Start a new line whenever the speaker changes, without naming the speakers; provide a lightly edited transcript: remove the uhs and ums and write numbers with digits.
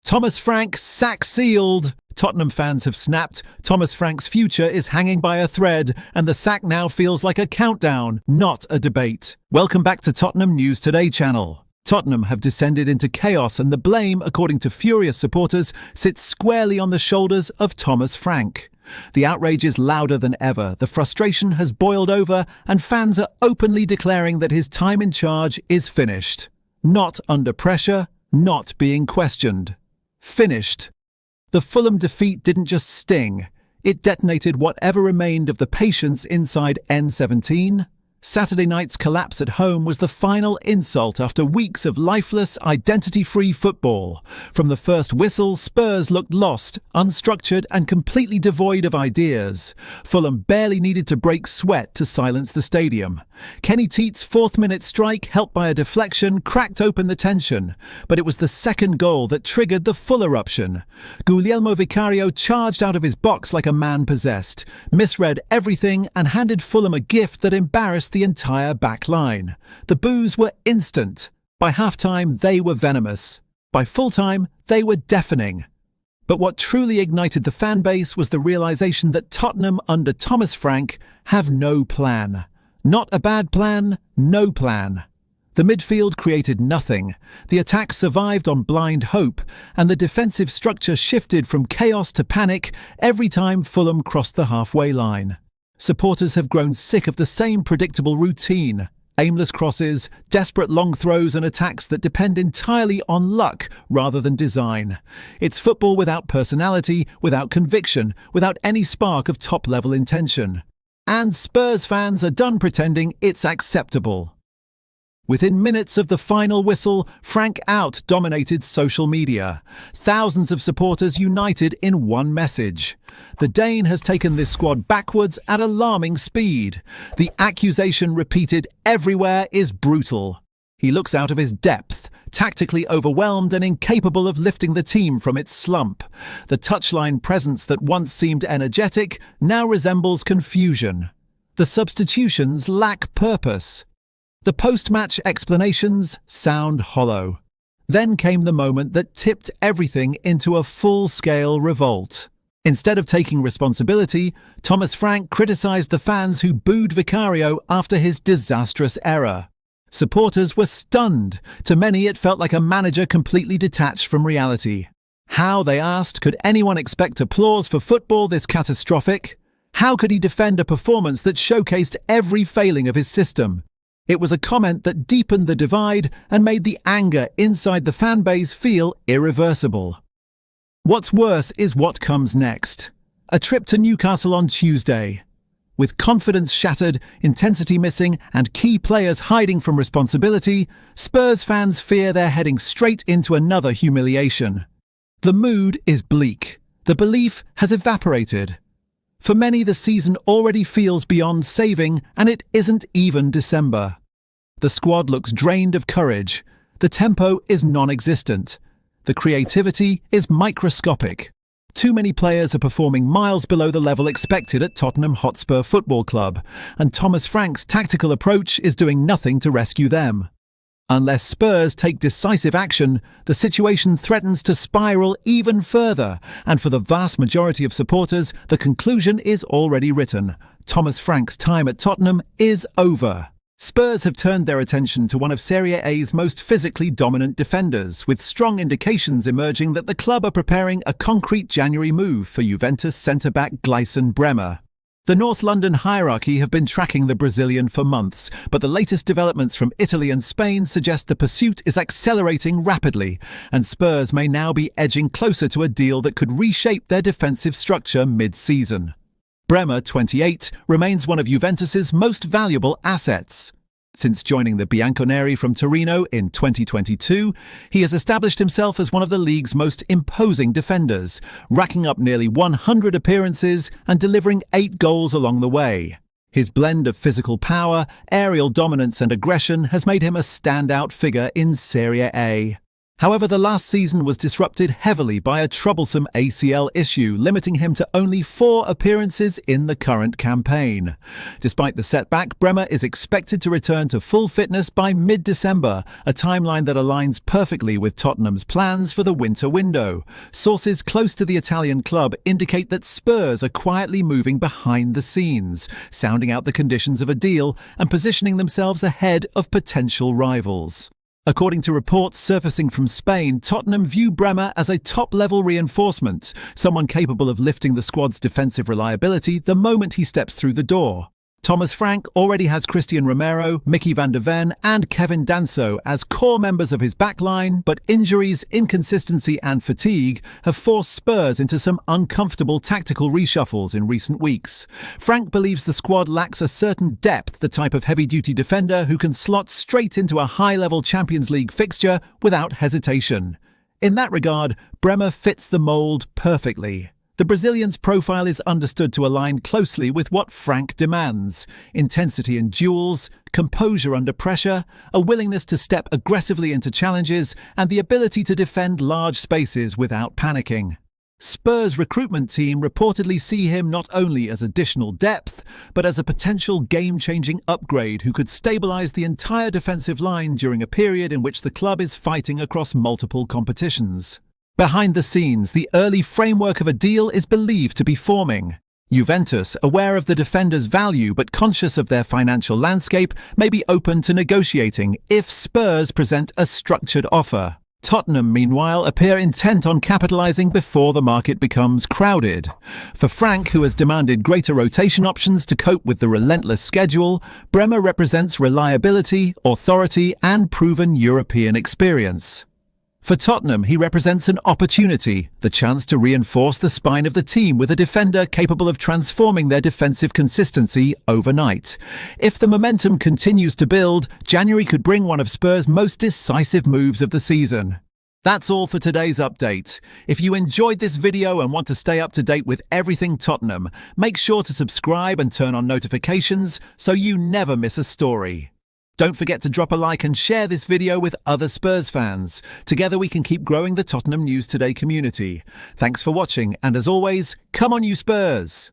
Thomas Frank sack sealed! Tottenham fans have snapped. Thomas Frank's future is hanging by a thread, and the sack now feels like a countdown, not a debate. Welcome back to Tottenham News Today channel. Tottenham have descended into chaos, and the blame, according to furious supporters, sits squarely on the shoulders of Thomas Frank. The outrage is louder than ever, the frustration has boiled over, and fans are openly declaring that his time in charge is finished. Not under pressure, not being questioned. Finished. The Fulham defeat didn't just sting, it detonated whatever remained of the patience inside N17. Saturday night's collapse at home was the final insult after weeks of lifeless, identity-free football. From the first whistle, Spurs looked lost, unstructured and completely devoid of ideas. Fulham barely needed to break sweat to silence the stadium. Kenny Tete's fourth-minute strike, helped by a deflection, cracked open the tension. But it was the second goal that triggered the full eruption. Guglielmo Vicario charged out of his box like a man possessed, misread everything and handed Fulham a gift that embarrassed the entire back line. The boos were instant. By half-time, they were venomous. By full-time, they were deafening. But what truly ignited the fan base was the realization that Tottenham under Thomas Frank have no plan. Not a bad plan, no plan. The midfield created nothing, the attack survived on blind hope, and the defensive structure shifted from chaos to panic every time Fulham crossed the halfway line. Supporters have grown sick of the same predictable routine. Aimless crosses, desperate long throws and attacks that depend entirely on luck rather than design. It's football without personality, without conviction, without any spark of top-level intention. And Spurs fans are done pretending it's acceptable. Within minutes of the final whistle, Frank out dominated social media. Thousands of supporters united in one message. The Dane has taken this squad backwards at alarming speed. The accusation repeated everywhere is brutal. He looks out of his depth, tactically overwhelmed and incapable of lifting the team from its slump. The touchline presence that once seemed energetic now resembles confusion. The substitutions lack purpose. The post-match explanations sound hollow. Then came the moment that tipped everything into a full-scale revolt. Instead of taking responsibility, Thomas Frank criticised the fans who booed Vicario after his disastrous error. Supporters were stunned. To many, it felt like a manager completely detached from reality. How, they asked, could anyone expect applause for football this catastrophic? How could he defend a performance that showcased every failing of his system? It was a comment that deepened the divide and made the anger inside the fan base feel irreversible. What's worse is what comes next. A trip to Newcastle on Tuesday. With confidence shattered, intensity missing, and key players hiding from responsibility, Spurs fans fear they're heading straight into another humiliation. The mood is bleak. The belief has evaporated. For many, the season already feels beyond saving, and it isn't even December. The squad looks drained of courage. The tempo is non-existent. The creativity is microscopic. Too many players are performing miles below the level expected at Tottenham Hotspur Football Club, and Thomas Frank's tactical approach is doing nothing to rescue them. Unless Spurs take decisive action, the situation threatens to spiral even further, and for the vast majority of supporters, the conclusion is already written. Thomas Frank's time at Tottenham is over. Spurs have turned their attention to one of Serie A's most physically dominant defenders, with strong indications emerging that the club are preparing a concrete January move for Juventus centre-back Gleison Bremer. The North London hierarchy have been tracking the Brazilian for months, but the latest developments from Italy and Spain suggest the pursuit is accelerating rapidly, and Spurs may now be edging closer to a deal that could reshape their defensive structure mid-season. Bremer, 28, remains one of Juventus's most valuable assets. Since joining the Bianconeri from Torino in 2022, he has established himself as one of the league's most imposing defenders, racking up nearly 100 appearances and delivering 8 goals along the way. His blend of physical power, aerial dominance and aggression has made him a standout figure in Serie A. However, the last season was disrupted heavily by a troublesome ACL issue, limiting him to only 4 appearances in the current campaign. Despite the setback, Bremer is expected to return to full fitness by mid-December, a timeline that aligns perfectly with Tottenham's plans for the winter window. Sources close to the Italian club indicate that Spurs are quietly moving behind the scenes, sounding out the conditions of a deal and positioning themselves ahead of potential rivals. According to reports surfacing from Spain, Tottenham view Bremer as a top-level reinforcement, someone capable of lifting the squad's defensive reliability the moment he steps through the door. Thomas Frank already has Christian Romero, Mickey van der Ven and Kevin Danso as core members of his backline, but injuries, inconsistency and fatigue have forced Spurs into some uncomfortable tactical reshuffles in recent weeks. Frank believes the squad lacks a certain depth, the type of heavy-duty defender who can slot straight into a high-level Champions League fixture without hesitation. In that regard, Bremer fits the mould perfectly. The Brazilian's profile is understood to align closely with what Frank demands: intensity in duels, composure under pressure, a willingness to step aggressively into challenges, and the ability to defend large spaces without panicking. Spurs' recruitment team reportedly see him not only as additional depth, but as a potential game-changing upgrade who could stabilise the entire defensive line during a period in which the club is fighting across multiple competitions. Behind the scenes, the early framework of a deal is believed to be forming. Juventus, aware of the defender's value but conscious of their financial landscape, may be open to negotiating if Spurs present a structured offer. Tottenham, meanwhile, appear intent on capitalising before the market becomes crowded. For Frank, who has demanded greater rotation options to cope with the relentless schedule, Bremer represents reliability, authority and proven European experience. For Tottenham, he represents an opportunity, the chance to reinforce the spine of the team with a defender capable of transforming their defensive consistency overnight. If the momentum continues to build, January could bring one of Spurs' most decisive moves of the season. That's all for today's update. If you enjoyed this video and want to stay up to date with everything Tottenham, make sure to subscribe and turn on notifications so you never miss a story. Don't forget to drop a like and share this video with other Spurs fans. Together we can keep growing the Tottenham News Today community. Thanks for watching, and as always, come on you Spurs!